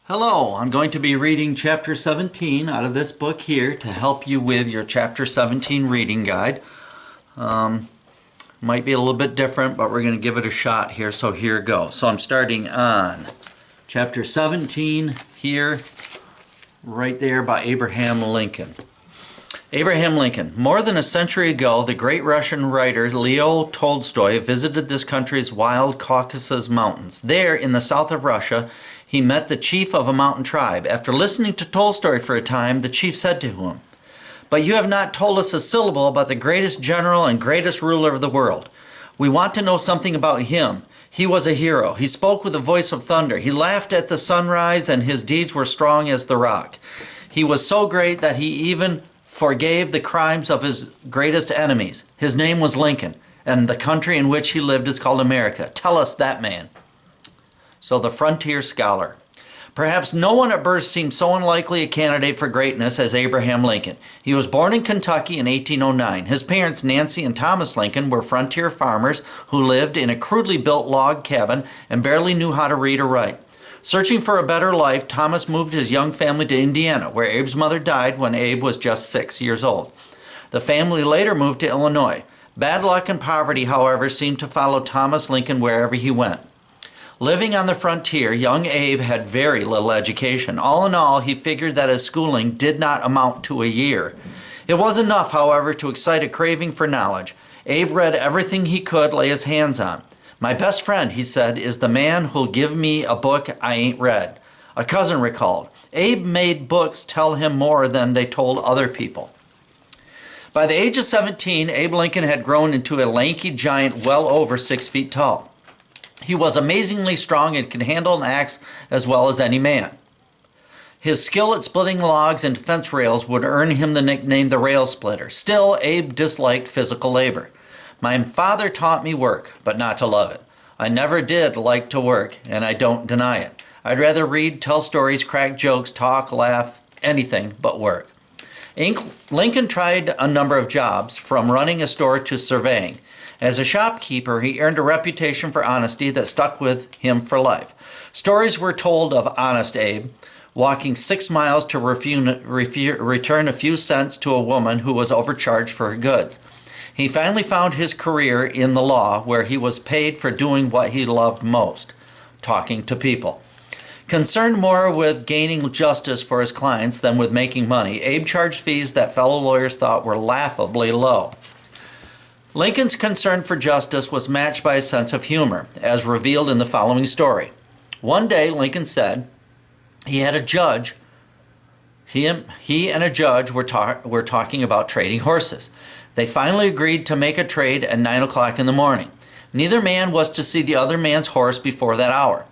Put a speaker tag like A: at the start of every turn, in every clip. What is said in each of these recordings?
A: Hello, I'm going to be reading Chapter 17 out of this book here to help you with your Chapter 17 reading guide. Might be a little bit different, but we're going to give it a shot here, so here it goes. So I'm starting on Chapter 17 here, right there by Abraham Lincoln. Abraham Lincoln. More than a century ago, the great Russian writer Leo Tolstoy visited this country's wild Caucasus Mountains. There, in the south of Russia, he met the chief of a mountain tribe. After listening to Tolstoy for a time, the chief said to him, "But you have not told us a syllable about the greatest general and greatest ruler of the world. We want to know something about him. He was a hero. He spoke with the voice of thunder. He laughed at the sunrise, and his deeds were strong as the rock. He was so great that he even forgave the crimes of his greatest enemies. His name was Lincoln, and the country in which he lived is called America. Tell us that man." So the frontier scholar. Perhaps no one at birth seemed so unlikely a candidate for greatness as Abraham Lincoln. He was born in Kentucky in 1809. His parents, Nancy and Thomas Lincoln, were frontier farmers who lived in a crudely built log cabin and barely knew how to read or write. Searching for a better life, Thomas moved his young family to Indiana, where Abe's mother died when Abe was just 6 years old. The family later moved to Illinois. Bad luck and poverty, however, seemed to follow Thomas Lincoln wherever he went. Living on the frontier, young Abe had very little education. All in all, he figured that his schooling did not amount to a year. It was enough, however, to excite a craving for knowledge. Abe read everything he could lay his hands on. "My best friend," he said, "is the man who'll give me a book I ain't read." A cousin recalled, "Abe made books tell him more than they told other people." By the age of 17, Abe Lincoln had grown into a lanky giant well over 6 feet tall. He was amazingly strong and could handle an axe as well as any man. His skill at splitting logs and fence rails would earn him the nickname the Rail Splitter. Still, Abe disliked physical labor. "My father taught me work, but not to love it. I never did like to work, and I don't deny it. I'd rather read, tell stories, crack jokes, talk, laugh, anything but work." Lincoln tried a number of jobs, from running a store to surveying. As a shopkeeper, he earned a reputation for honesty that stuck with him for life. Stories were told of Honest Abe, walking 6 miles to return a few cents to a woman who was overcharged for her goods. He finally found his career in the law, where he was paid for doing what he loved most, talking to people. Concerned more with gaining justice for his clients than with making money, Abe charged fees that fellow lawyers thought were laughably low. Lincoln's concern for justice was matched by a sense of humor, as revealed in the following story. One day, Lincoln said he had a judge. He and a judge were talking about trading horses. They finally agreed to make a trade at 9 o'clock in the morning. Neither man was to see the other man's horse before that hour.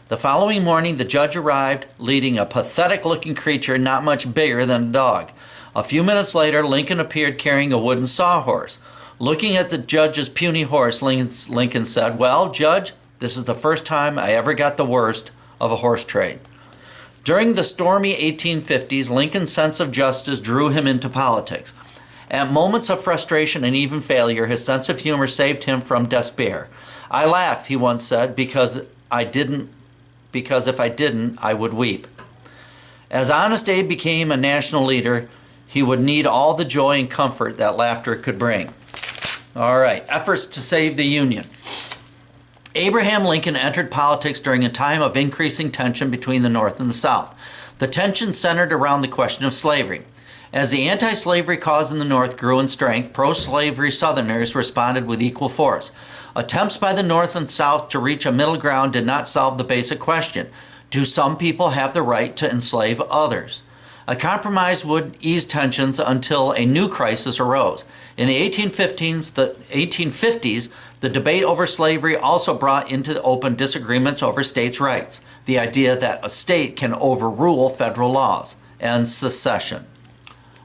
A: The following morning, the judge arrived, leading a pathetic-looking creature not much bigger than a dog. A few minutes later, Lincoln appeared carrying a wooden sawhorse. Looking at the judge's puny horse, Lincoln said, "Well, Judge, this is the first time I ever got the worst of a horse trade." During the stormy 1850s, Lincoln's sense of justice drew him into politics. At moments of frustration and even failure, his sense of humor saved him from despair. "I laugh," he once said, because if I didn't, I would weep." As Honest Abe became a national leader, he would need all the joy and comfort that laughter could bring. All right, efforts to save the Union. Abraham Lincoln entered politics during a time of increasing tension between the North and the South. The tension centered around the question of slavery. As the anti-slavery cause in the North grew in strength, pro-slavery Southerners responded with equal force. Attempts by the North and South to reach a middle ground did not solve the basic question: do some people have the right to enslave others? A compromise would ease tensions until a new crisis arose. In the 1850s, the debate over slavery also brought into the open disagreements over states' rights, the idea that a state can overrule federal laws, and secession.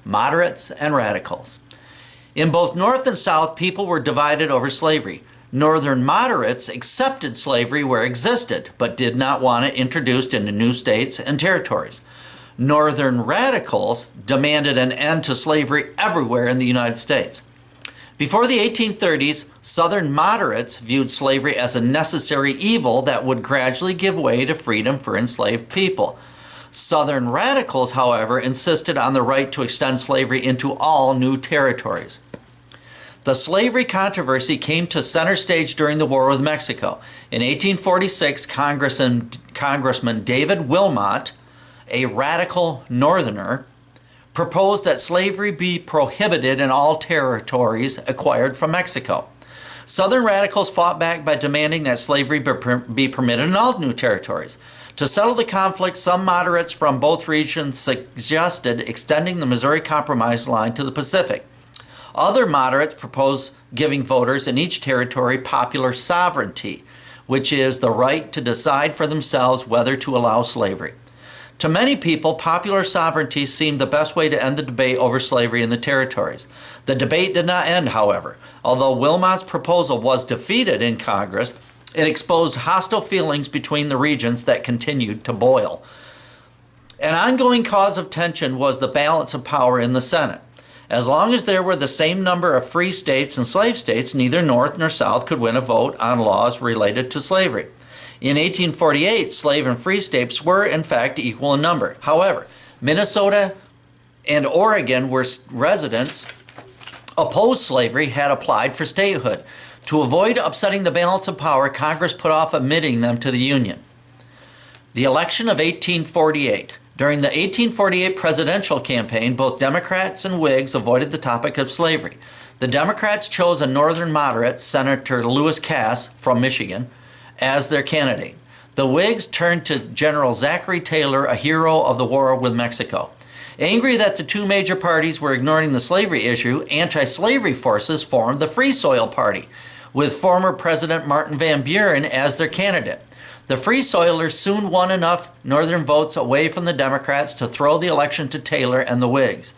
A: Moderates and radicals. In both North and South, people were divided over slavery. Northern moderates accepted slavery where it existed, but did not want it introduced into new states and territories. Northern radicals demanded an end to slavery everywhere in the United States. Before the 1830s, Southern moderates viewed slavery as a necessary evil that would gradually give way to freedom for enslaved people. Southern radicals, however, insisted on the right to extend slavery into all new territories. The slavery controversy came to center stage during the war with Mexico. In 1846, Congressman David Wilmot, a radical Northerner, proposed that slavery be prohibited in all territories acquired from Mexico. Southern radicals fought back by demanding that slavery be permitted in all new territories. To settle the conflict, some moderates from both regions suggested extending the Missouri Compromise line to the Pacific. Other moderates proposed giving voters in each territory popular sovereignty, which is the right to decide for themselves whether to allow slavery. To many people, popular sovereignty seemed the best way to end the debate over slavery in the territories. The debate did not end, however. Although Wilmot's proposal was defeated in Congress, it exposed hostile feelings between the regions that continued to boil. An ongoing cause of tension was the balance of power in the Senate. As long as there were the same number of free states and slave states, neither North nor South could win a vote on laws related to slavery. In 1848, slave and free states were, in fact, equal in number. However, Minnesota and Oregon, where residents opposed slavery, had applied for statehood. To avoid upsetting the balance of power, Congress put off admitting them to the Union. The election of 1848. During the 1848 presidential campaign, both Democrats and Whigs avoided the topic of slavery. The Democrats chose a northern moderate, Senator Lewis Cass from Michigan, as their candidate. The Whigs turned to General Zachary Taylor, a hero of the war with Mexico. Angry that the two major parties were ignoring the slavery issue, anti-slavery forces formed the Free Soil Party, with former President Martin Van Buren as their candidate. The Free Soilers soon won enough northern votes away from the Democrats to throw the election to Taylor and the Whigs.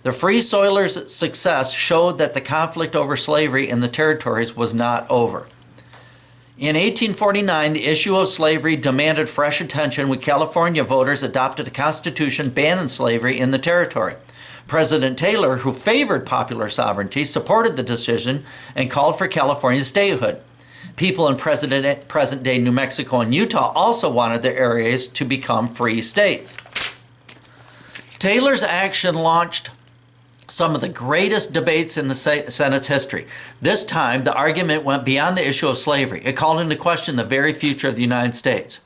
A: The Free Soilers' success showed that the conflict over slavery in the territories was not over. In 1849, the issue of slavery demanded fresh attention when California voters adopted a constitution banning slavery in the territory. President Taylor, who favored popular sovereignty, supported the decision and called for California statehood. People in present-day New Mexico and Utah also wanted their areas to become free states. Taylor's action launched some of the greatest debates in the Senate's history. This time, the argument went beyond the issue of slavery. It called into question the very future of the United States.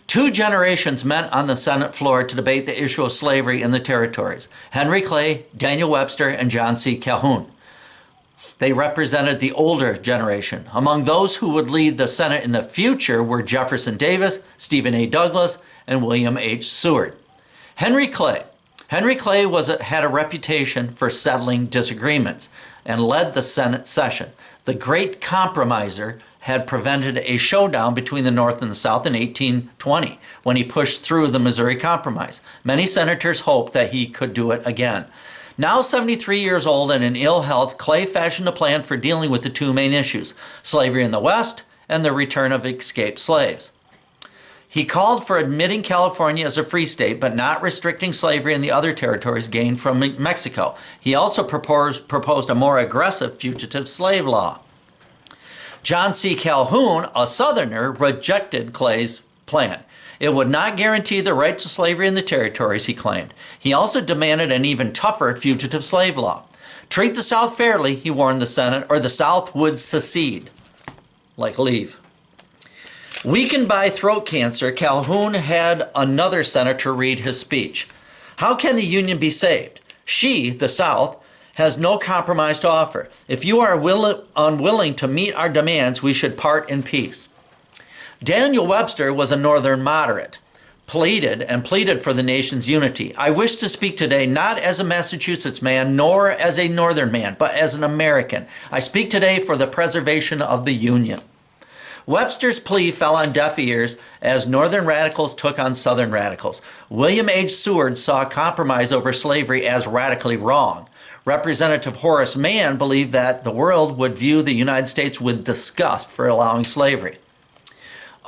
A: Two generations met on the Senate floor to debate the issue of slavery in the territories: Henry Clay, Daniel Webster, and John C. Calhoun. They represented the older generation. Among those who would lead the Senate in the future were Jefferson Davis, Stephen A. Douglas, and William H. Seward. Henry Clay had a reputation for settling disagreements and led the Senate session. The great compromiser had prevented a showdown between the North and the South in 1820 when he pushed through the Missouri Compromise. Many senators hoped that he could do it again. Now 73 years old and in ill health, Clay fashioned a plan for dealing with the two main issues: slavery in the West and the return of escaped slaves. He called for admitting California as a free state, but not restricting slavery in the other territories gained from Mexico. He also proposed a more aggressive fugitive slave law. John C. Calhoun, a Southerner, rejected Clay's plan. It would not guarantee the right to slavery in the territories, he claimed. He also demanded an even tougher fugitive slave law. Treat the South fairly, he warned the Senate, or the South would secede, like leave. Weakened by throat cancer, Calhoun had another senator read his speech. How can the Union be saved? She, the South, has no compromise to offer. If you are unwilling to meet our demands, we should part in peace. Daniel Webster was a Northern moderate, pleaded for the nation's unity. I wish to speak today not as a Massachusetts man nor as a Northern man, but as an American. I speak today for the preservation of the Union. Webster's plea fell on deaf ears as Northern radicals took on Southern radicals. William H. Seward saw compromise over slavery as radically wrong. Representative Horace Mann believed that the world would view the United States with disgust for allowing slavery.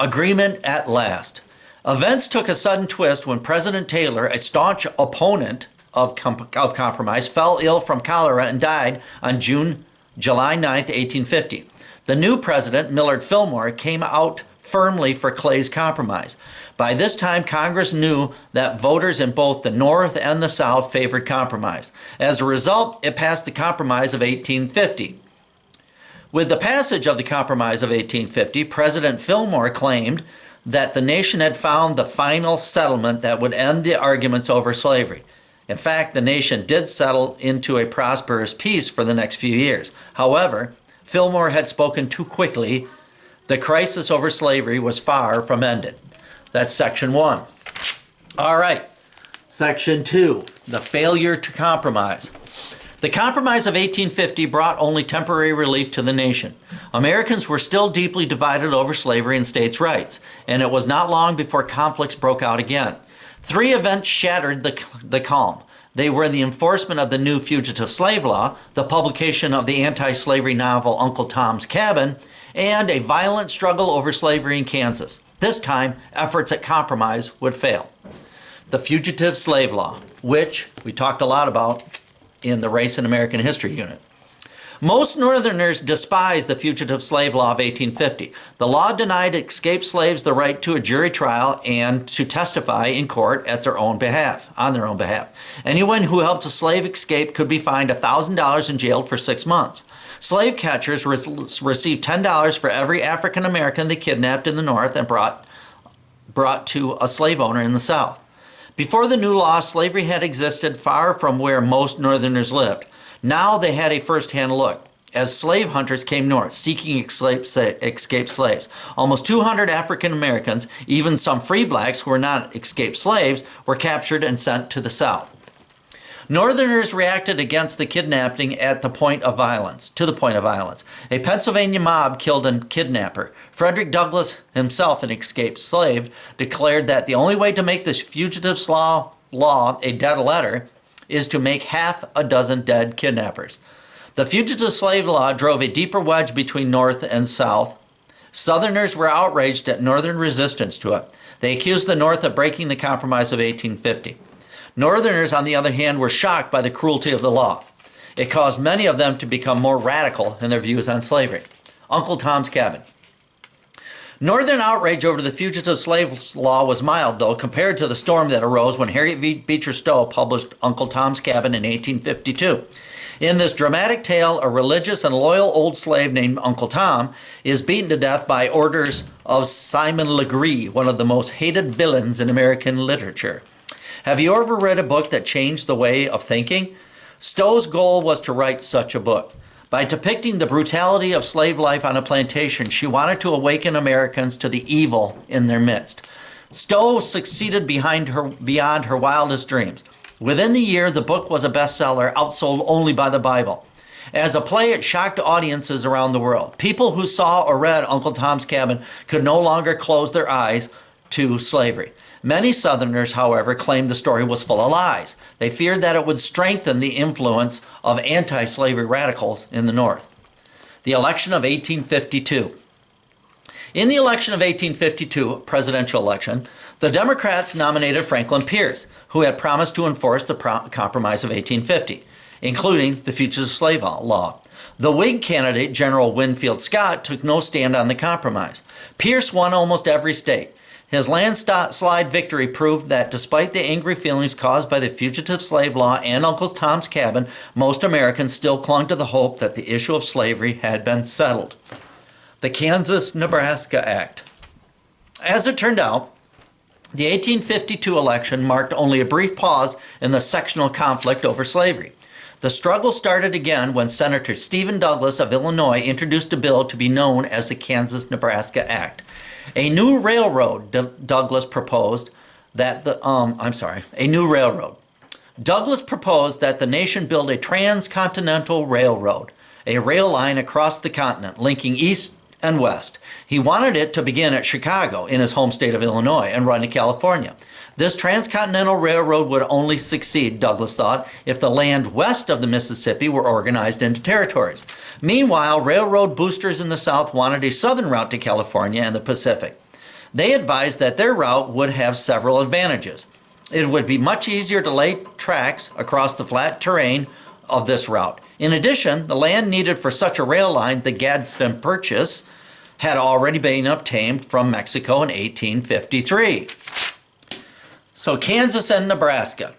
A: Agreement at last. Events took a sudden twist when President Taylor, a staunch opponent of compromise, fell ill from cholera and died on July 9, 1850. The new president, Millard Fillmore, came out firmly for Clay's compromise. By this time, Congress knew that voters in both the North and the South favored compromise. As a result, it passed the Compromise of 1850. With the passage of the Compromise of 1850, President Fillmore claimed that the nation had found the final settlement that would end the arguments over slavery. In fact, the nation did settle into a prosperous peace for the next few years. However, Fillmore had spoken too quickly. The crisis over slavery was far from ended. That's section 1. All right, section 2, the failure to compromise. The Compromise of 1850 brought only temporary relief to the nation. Americans were still deeply divided over slavery and states' rights, and it was not long before conflicts broke out again. 3 events shattered the calm. They were the enforcement of the new fugitive slave law, the publication of the anti-slavery novel Uncle Tom's Cabin, and a violent struggle over slavery in Kansas. This time, efforts at compromise would fail. The fugitive slave law, which we talked a lot about in the Race and American History unit. Most Northerners despised the Fugitive Slave Law of 1850. The law denied escaped slaves the right to a jury trial and to testify in court on their own behalf. Anyone who helped a slave escape could be fined $1,000 and jailed for 6 months. Slave catchers received $10 for every African American they kidnapped in the North and brought to a slave owner in the South. Before the new law, slavery had existed far from where most Northerners lived. Now they had a first-hand look as slave hunters came north seeking escaped slaves. Almost 200 African Americans, even some free blacks who were not escaped slaves, were captured and sent to the South. Northerners reacted against the kidnapping to the point of violence. A Pennsylvania mob killed a kidnapper. Frederick Douglass, himself an escaped slave, declared that the only way to make this fugitive law a dead letter is to make half a dozen dead kidnappers. The fugitive slave law drove a deeper wedge between North and South. Southerners were outraged at Northern resistance to it. They accused the North of breaking the Compromise of 1850. Northerners, on the other hand, were shocked by the cruelty of the law. It caused many of them to become more radical in their views on slavery. Uncle Tom's Cabin. Northern outrage over the fugitive slave law was mild, though, compared to the storm that arose when Harriet Beecher Stowe published Uncle Tom's Cabin in 1852. In this dramatic tale, a religious and loyal old slave named Uncle Tom is beaten to death by orders of Simon Legree, one of the most hated villains in American literature. Have you ever read a book that changed the way of thinking? Stowe's goal was to write such a book. By depicting the brutality of slave life on a plantation, she wanted to awaken Americans to the evil in their midst. Stowe succeeded beyond her wildest dreams. Within the year, the book was a bestseller, outsold only by the Bible. As a play, it shocked audiences around the world. People who saw or read Uncle Tom's Cabin could no longer close their eyes to slavery. Many Southerners, however, claimed the story was full of lies. They feared that it would strengthen the influence of anti-slavery radicals in the North. The election of 1852. In the election of 1852, presidential election, the Democrats nominated Franklin Pierce, who had promised to enforce the Compromise of 1850, including the fugitive slave law. The Whig candidate, General Winfield Scott, took no stand on the compromise. Pierce won almost every state. His landslide victory proved that despite the angry feelings caused by the fugitive slave law and Uncle Tom's Cabin, most Americans still clung to the hope that the issue of slavery had been settled. The Kansas-Nebraska Act. As it turned out, the 1852 election marked only a brief pause in the sectional conflict over slavery. The struggle started again when Senator Stephen Douglas of Illinois introduced a bill to be known as the Kansas-Nebraska Act. A new railroad, Douglas proposed that Douglas proposed that the nation build a transcontinental railroad, a rail line across the continent linking east and west. He wanted it to begin at Chicago in his home state of Illinois and run to California. This transcontinental railroad would only succeed, Douglas thought, if the land west of the Mississippi were organized into territories. Meanwhile, railroad boosters in the South wanted a southern route to California and the Pacific. They advised that their route would have several advantages. It would be much easier to lay tracks across the flat terrain of this route. In addition, the land needed for such a rail line, the Gadsden Purchase, had already been obtained from Mexico in 1853. So Kansas and Nebraska.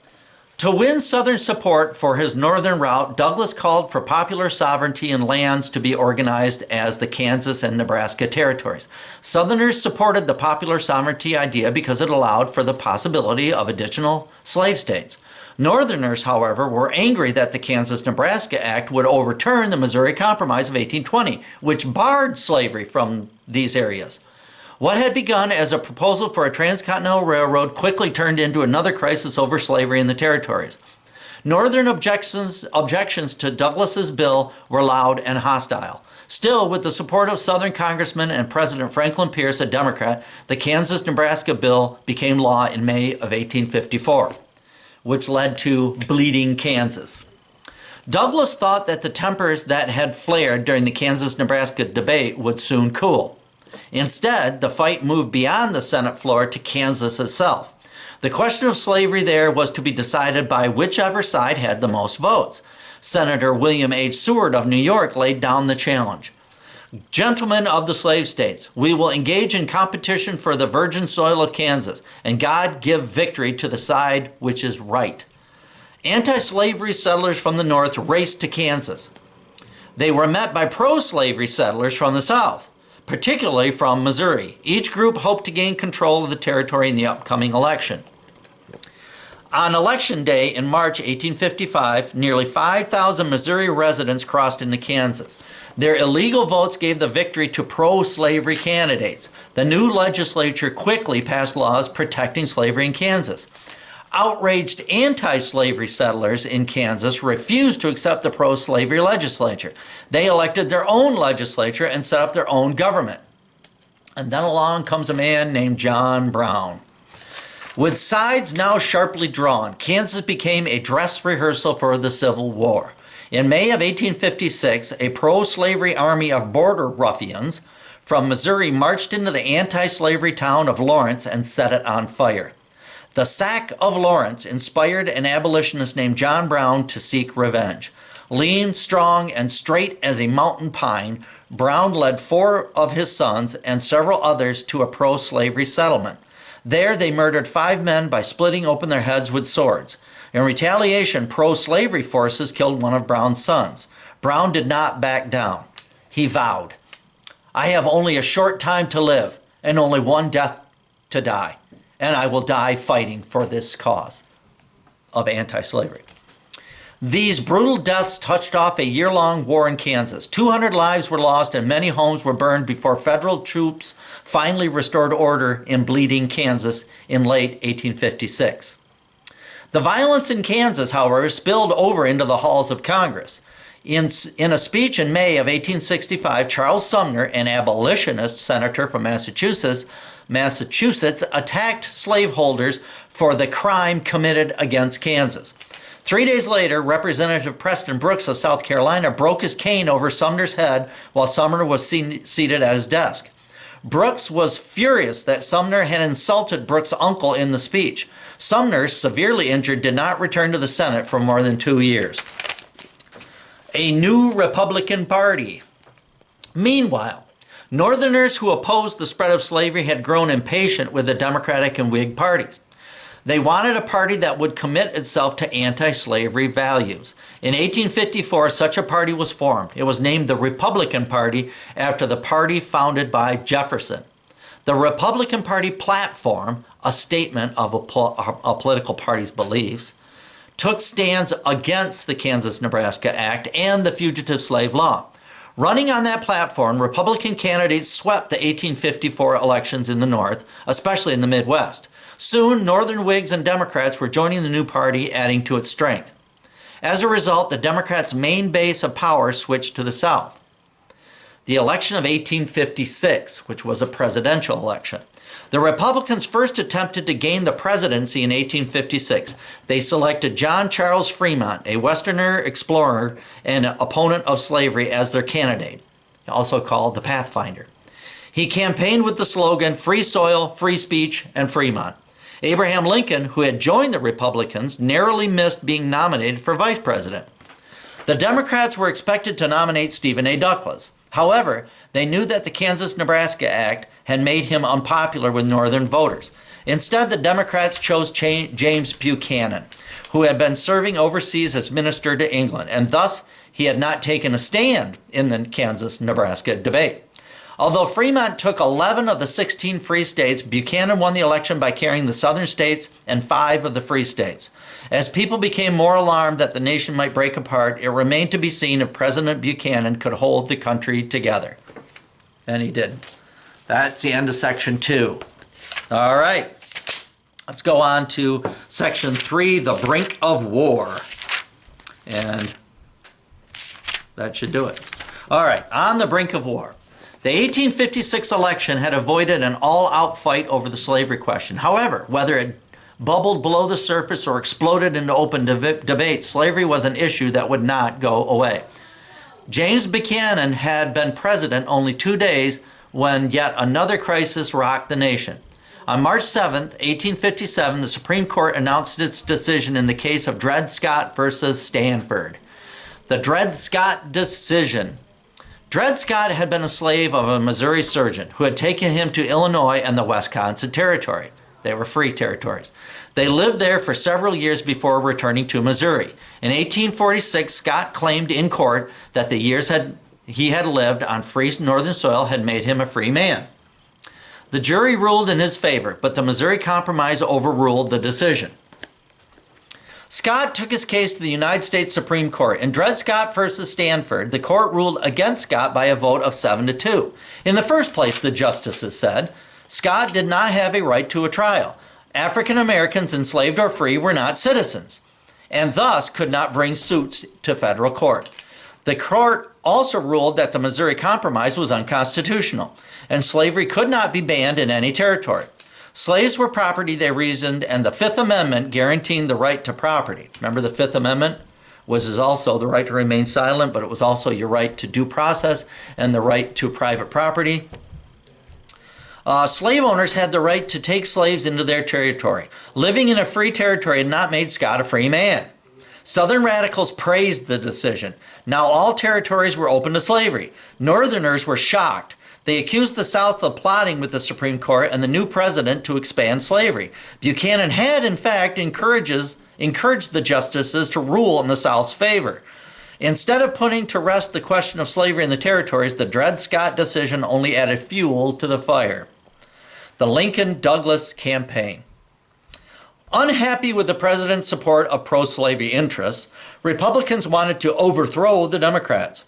A: To win Southern support for his northern route, Douglas called for popular sovereignty and lands to be organized as the Kansas and Nebraska territories. Southerners supported the popular sovereignty idea because it allowed for the possibility of additional slave states. Northerners, however, were angry that the Kansas-Nebraska Act would overturn the Missouri Compromise of 1820, which barred slavery from these areas. What had begun as a proposal for a transcontinental railroad quickly turned into another crisis over slavery in the territories. Northern objections to Douglas's bill were loud and hostile. Still, with the support of Southern congressmen and President Franklin Pierce, a Democrat, the Kansas-Nebraska bill became law in May of 1854, which led to Bleeding Kansas. Douglas thought that the tempers that had flared during the Kansas-Nebraska debate would soon cool. Instead, the fight moved beyond the Senate floor to Kansas itself. The question of slavery there was to be decided by whichever side had the most votes. Senator William H. Seward of New York laid down the challenge. Gentlemen of the slave states, we will engage in competition for the virgin soil of Kansas, and God give victory to the side which is right. Anti-slavery settlers from the north raced to Kansas. They were met by pro-slavery settlers from the south, particularly from Missouri. Each group hoped to gain control of the territory in the upcoming election. On Election Day in March 1855, nearly 5,000 Missouri residents crossed into Kansas. Their illegal votes gave the victory to pro-slavery candidates. The new legislature quickly passed laws protecting slavery in Kansas. Outraged anti-slavery settlers in Kansas refused to accept the pro-slavery legislature. They elected their own legislature and set up their own government. And then along comes a man named John Brown. With sides now sharply drawn, Kansas became a dress rehearsal for the Civil War. In May of 1856, a pro-slavery army of border ruffians from Missouri marched into the anti-slavery town of Lawrence and set it on fire. The sack of Lawrence inspired an abolitionist named John Brown to seek revenge. Lean, strong, and straight as a mountain pine, Brown led 4 of his sons and several others to a pro-slavery settlement. There they murdered 5 men by splitting open their heads with swords. In retaliation, pro-slavery forces killed one of Brown's sons. Brown did not back down. He vowed, "I have only a short time to live and only one death to die, and I will die fighting for this cause of anti-slavery." These brutal deaths touched off a year-long war in Kansas. 200 lives were lost and many homes were burned before federal troops finally restored order in Bleeding Kansas in late 1856. The violence in Kansas, however, spilled over into the halls of Congress. In a speech in May of 1865, Charles Sumner, an abolitionist senator from Massachusetts, attacked slaveholders for the crime committed against Kansas. 3 days later, Representative Preston Brooks of South Carolina broke his cane over Sumner's head while Sumner was seated at his desk. Brooks was furious that Sumner had insulted Brooks' uncle in the speech. Sumner, severely injured, did not return to the Senate for more than 2 years. A new Republican Party. Meanwhile, Northerners who opposed the spread of slavery had grown impatient with the Democratic and Whig parties. They wanted a party that would commit itself to anti-slavery values. In 1854, such a party was formed. It was named the Republican Party after the party founded by Jefferson. The Republican Party platform, a statement of a political party's beliefs, took stands against the Kansas-Nebraska Act and the Fugitive Slave Law. Running on that platform, Republican candidates swept the 1854 elections in the North, especially in the Midwest. Soon, Northern Whigs and Democrats were joining the new party, adding to its strength. As a result, the Democrats' main base of power switched to the South. The election of 1856, which was a presidential election. The Republicans first attempted to gain the presidency in 1856. They selected John Charles Fremont, a Westerner explorer and opponent of slavery, as their candidate, also called the Pathfinder. He campaigned with the slogan, "Free soil, free speech, and Fremont." Abraham Lincoln, who had joined the Republicans, narrowly missed being nominated for vice president. The Democrats were expected to nominate Stephen A. Douglas. However, They knew that the Kansas-Nebraska Act had made him unpopular with Northern voters. Instead, the Democrats chose James Buchanan, who had been serving overseas as minister to England, and thus he had not taken a stand in the Kansas-Nebraska debate. Although Fremont took 11 of the 16 free states, Buchanan won the election by carrying the southern states and 5 of the free states. As people became more alarmed that the nation might break apart, it remained to be seen if President Buchanan could hold the country together. And he did. That's the end of section 2. All right. Let's go on to section 3, the brink of war. And that should do it. All right, on the brink of war. The 1856 election had avoided an all-out fight over the slavery question. However, whether it bubbled below the surface or exploded into open debate, slavery was an issue that would not go away. James Buchanan had been president only 2 days when yet another crisis rocked the nation. On March 7, 1857, the Supreme Court announced its decision in the case of Dred Scott versus Stanford. The Dred Scott decision. Dred Scott had been a slave of a Missouri surgeon who had taken him to Illinois and the Wisconsin Territory. They were free territories. They lived there for several years before returning to Missouri. In 1846, Scott claimed in court that the years he had lived on free northern soil had made him a free man. The jury ruled in his favor, but the Missouri Compromise overruled the decision. Scott took his case to the United States Supreme Court. In Dred Scott versus Stanford, the court ruled against Scott by a vote of 7-2. In the first place, the justices said, Scott did not have a right to a trial. African Americans, enslaved or free, were not citizens, and thus could not bring suits to federal court. The court also ruled that the Missouri Compromise was unconstitutional, and slavery could not be banned in any territory. Slaves were property, they reasoned, and the Fifth Amendment guaranteeing the right to property. Remember, the Fifth Amendment was also the right to remain silent, but it was also your right to due process and the right to private property. Slave owners had the right to take slaves into their territory. Living in a free territory had not made Scott a free man. Southern radicals praised the decision. Now all territories were open to slavery. Northerners were shocked. They accused the South of plotting with the Supreme Court and the new president to expand slavery. Buchanan had, in fact, encouraged the justices to rule in the South's favor. Instead of putting to rest the question of slavery in the territories, the Dred Scott decision only added fuel to the fire. The Lincoln-Douglas campaign. Unhappy with the president's support of pro-slavery interests, Republicans wanted to overthrow the Democrats.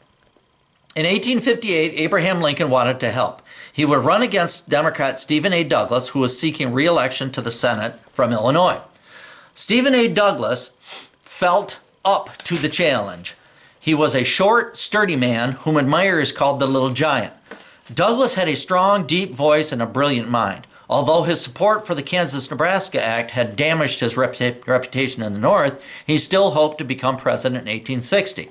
A: In 1858, Abraham Lincoln wanted to help. He would run against Democrat Stephen A. Douglas, who was seeking re-election to the Senate from Illinois. Stephen A. Douglas felt up to the challenge. He was a short, sturdy man whom admirers called the Little Giant. Douglas had a strong, deep voice and a brilliant mind. Although his support for the Kansas-Nebraska Act had damaged his reputation in the North, he still hoped to become president in 1860.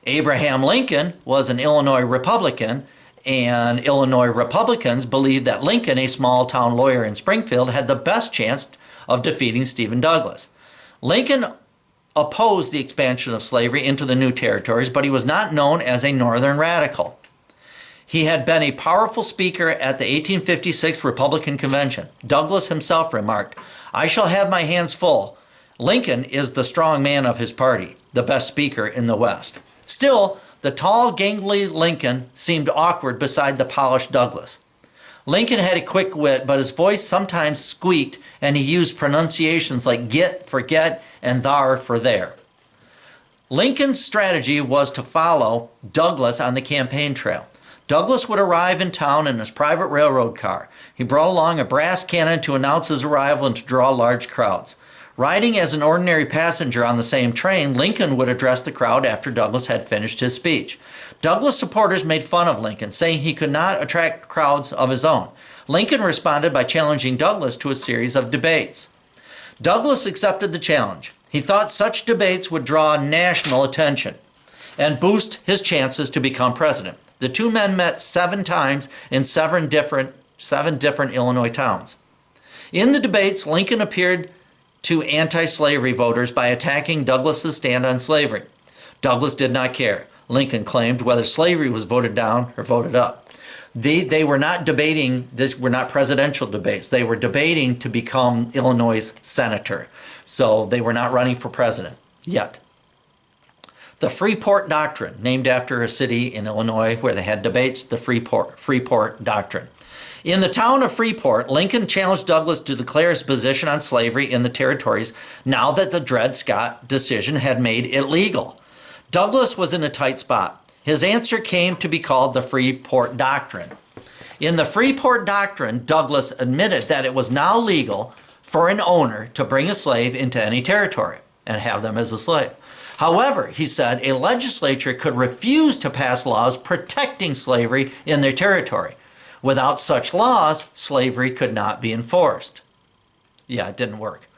A: Abraham Lincoln was an Illinois Republican, and Illinois Republicans believed that Lincoln, a small-town lawyer in Springfield, had the best chance of defeating Stephen Douglas. Lincoln opposed the expansion of slavery into the new territories, but he was not known as a Northern radical. He had been a powerful speaker at the 1856 Republican Convention. Douglas himself remarked, "I shall have my hands full. Lincoln is the strong man of his party, the best speaker in the West." Still, the tall, gangly Lincoln seemed awkward beside the polished Douglas. Lincoln had a quick wit, but his voice sometimes squeaked, and he used pronunciations like get for get and thar for there. Lincoln's strategy was to follow Douglas on the campaign trail. Douglas would arrive in town in his private railroad car. He brought along a brass cannon to announce his arrival and to draw large crowds. Riding as an ordinary passenger on the same train, Lincoln would address the crowd after Douglas had finished his speech. Douglas supporters made fun of Lincoln, saying he could not attract crowds of his own. Lincoln responded by challenging Douglas to a series of debates. Douglas accepted the challenge. He thought such debates would draw national attention and boost his chances to become president. The two men met 7 times in seven different Illinois towns. In the debates, Lincoln appeared to anti-slavery voters by attacking Douglas's stand on slavery. Douglas did not care. Lincoln claimed, whether slavery was voted down or voted up. They were not debating, this were not presidential debates. They were debating to become Illinois' senator. So they were not running for president yet. The Freeport Doctrine, named after a city in Illinois where they had debates, the Freeport Doctrine. In the town of Freeport, Lincoln challenged Douglas to declare his position on slavery in the territories now that the Dred Scott decision had made it legal. Douglas was in a tight spot. His answer came to be called the Freeport Doctrine. In the Freeport Doctrine, Douglas admitted that it was now legal for an owner to bring a slave into any territory and have them as a slave. However, he said a legislature could refuse to pass laws protecting slavery in their territory. Without such laws, slavery could not be enforced. Yeah, it didn't work.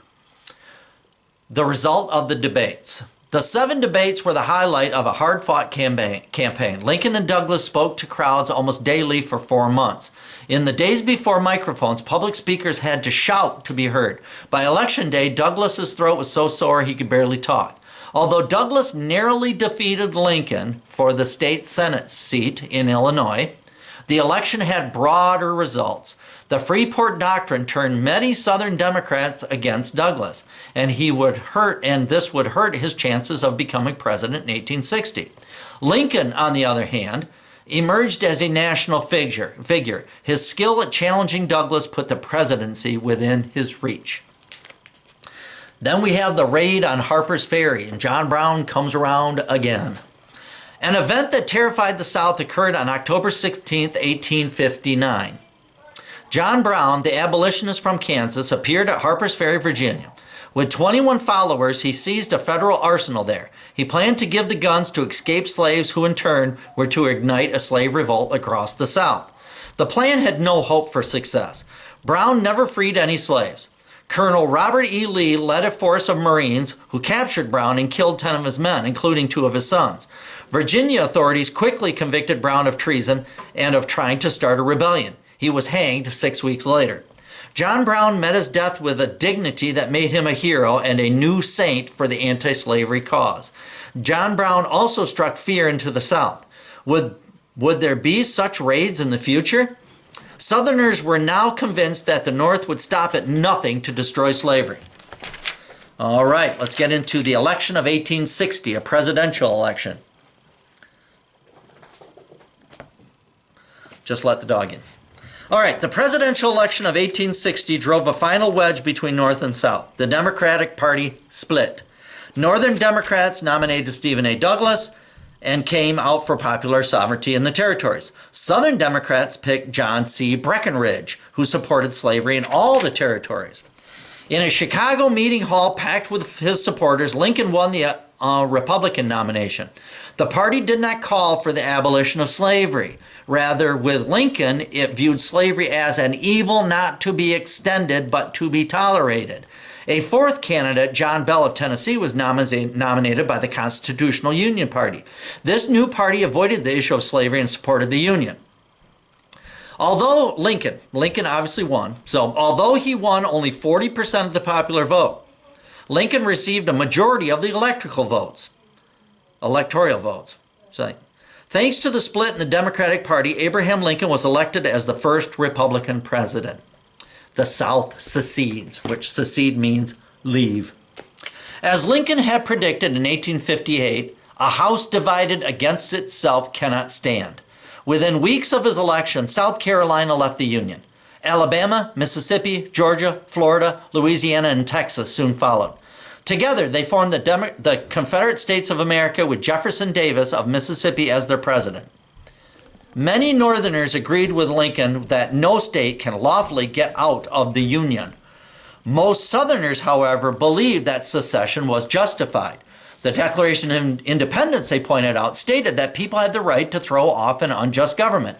A: The result of the debates. The 7 debates were the highlight of a hard-fought campaign. Lincoln and Douglas spoke to crowds almost daily for 4 months. In the days before microphones, public speakers had to shout to be heard. By election day, Douglas's throat was so sore he could barely talk. Although Douglas narrowly defeated Lincoln for the state Senate seat in Illinois, the election had broader results. The Freeport Doctrine turned many Southern Democrats against Douglas, and this would hurt his chances of becoming president in 1860. Lincoln, on the other hand, emerged as a national figure. His skill at challenging Douglas put the presidency within his reach. Then we have the raid on Harper's Ferry, and John Brown comes around again. An event that terrified the South occurred on October 16, 1859. John Brown, the abolitionist from Kansas, appeared at Harper's Ferry, Virginia. With 21 followers, he seized a federal arsenal there. He planned to give the guns to escaped slaves who in turn were to ignite a slave revolt across the South. The plan had no hope for success. Brown never freed any slaves. Colonel Robert E. Lee led a force of Marines who captured Brown and killed 10 of his men, including 2 of his sons. Virginia authorities quickly convicted Brown of treason and of trying to start a rebellion. He was hanged 6 weeks later. John Brown met his death with a dignity that made him a hero and a new saint for the anti-slavery cause. John Brown also struck fear into the South. Would there be such raids in the future? Southerners were now convinced that the North would stop at nothing to destroy slavery. All right, let's get into the election of 1860, a presidential election. Just let the dog in. All right, the presidential election of 1860 drove a final wedge between North and South. The Democratic Party split. Northern Democrats nominated Stephen A. Douglas and came out for popular sovereignty in the territories. Southern Democrats picked John C. Breckinridge, who supported slavery in all the territories. In a Chicago meeting hall packed with his supporters, Lincoln won the Republican nomination. The party did not call for the abolition of slavery. Rather, with Lincoln, it viewed slavery as an evil not to be extended but to be tolerated. A 4th candidate, John Bell of Tennessee, was nominated by the Constitutional Union Party. This new party avoided the issue of slavery and supported the Union. Although Lincoln obviously won, so although he won only 40% of the popular vote, Lincoln received a majority of the electoral votes. So, thanks to the split in the Democratic Party, Abraham Lincoln was elected as the first Republican president. The South secedes, which secede means leave. As Lincoln had predicted in 1858, a house divided against itself cannot stand. Within weeks of his election, South Carolina left the Union. Alabama, Mississippi, Georgia, Florida, Louisiana, and Texas soon followed. Together, they formed the Confederate States of America with Jefferson Davis of Mississippi as their president. Many Northerners agreed with Lincoln that no state can lawfully get out of the Union. Most Southerners, however, believed that secession was justified. The Declaration of Independence, they pointed out, stated that people had the right to throw off an unjust government.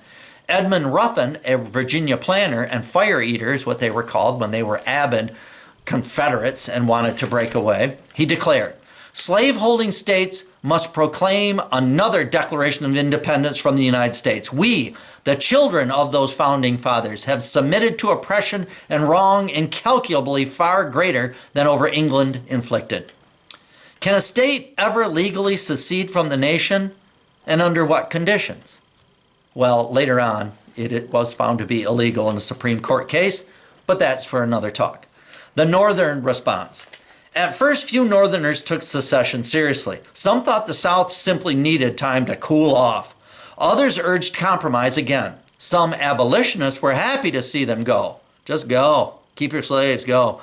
A: Edmund Ruffin, a Virginia planter, and fire eaters, what they were called when they were avid Confederates and wanted to break away, he declared, "Slave-holding states must proclaim another Declaration of Independence from the United States. We, the children of those founding fathers, have submitted to oppression and wrong incalculably far greater than over England inflicted." Can a state ever legally secede from the nation? and under what conditions? Well, later on, it was found to be illegal in a Supreme Court case, but that's for another talk. The Northern response. At first, few Northerners took secession seriously. Some thought the South simply needed time to cool off. Others urged compromise again. Some abolitionists were happy to see them go. Just go. Keep your slaves, go.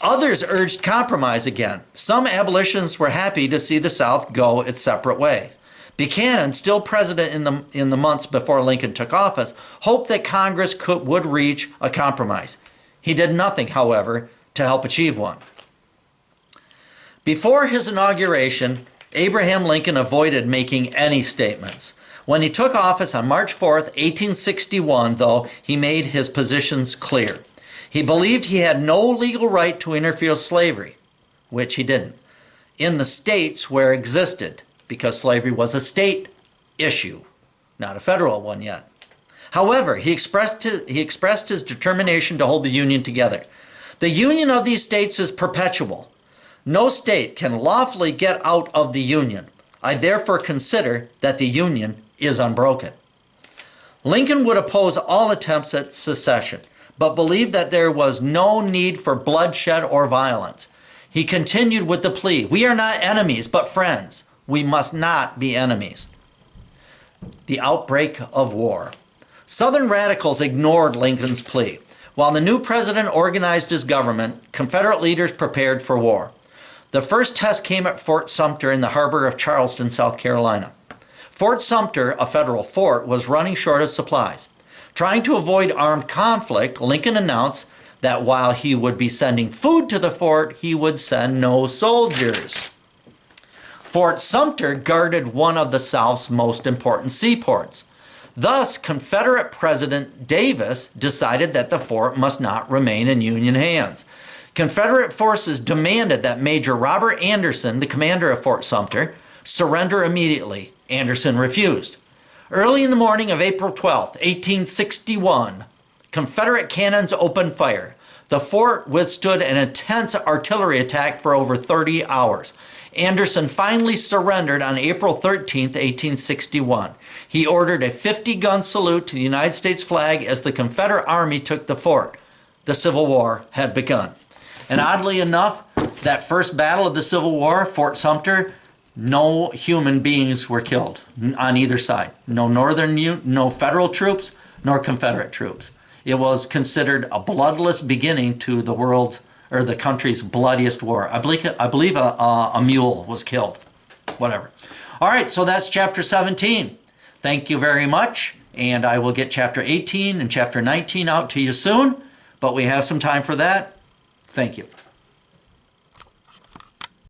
A: Others urged compromise again. Some abolitionists were happy to see the South go its separate way. Buchanan, still president in the months before Lincoln took office, hoped that Congress would reach a compromise. He did nothing, however, to help achieve one. Before his inauguration, Abraham Lincoln avoided making any statements. When he took office on March 4th, 1861, though, he made his positions clear. He believed he had no legal right to interfere with slavery, which he didn't, in the states where it existed, because slavery was a state issue, not a federal one yet. However, he expressed his determination to hold the Union together. The union of these states is perpetual. No state can lawfully get out of the Union. I therefore consider that the Union is unbroken. Lincoln would oppose all attempts at secession, but believed that there was no need for bloodshed or violence. He continued with the plea, "We are not enemies, but friends. We must not be enemies." The outbreak of war. Southern radicals ignored Lincoln's plea. While the new president organized his government, Confederate leaders prepared for war. The first test came at Fort Sumter in the harbor of Charleston, South Carolina. Fort Sumter, a federal fort, was running short of supplies. Trying to avoid armed conflict, Lincoln announced that while he would be sending food to the fort, he would send no soldiers. Fort Sumter guarded one of the South's most important seaports. Thus, Confederate President Davis decided that the fort must not remain in Union hands. Confederate forces demanded that Major Robert Anderson, the commander of Fort Sumter, surrender immediately. Anderson refused. Early in the morning of April 12, 1861, Confederate cannons opened fire. The fort withstood an intense artillery attack for over 30 hours. Anderson finally surrendered on April 13, 1861. He ordered a 50-gun salute to the United States flag as the Confederate Army took the fort. The Civil War had begun. And oddly enough, that first battle of the Civil War, Fort Sumter, no human beings were killed on either side. No federal troops, nor Confederate troops. It was considered a bloodless beginning to the world's or the country's bloodiest war. I believe a mule was killed. Whatever. All right, so that's chapter 17. Thank you very much, and I will get chapter 18 and chapter 19 out to you soon, but we have some time for that. Thank you.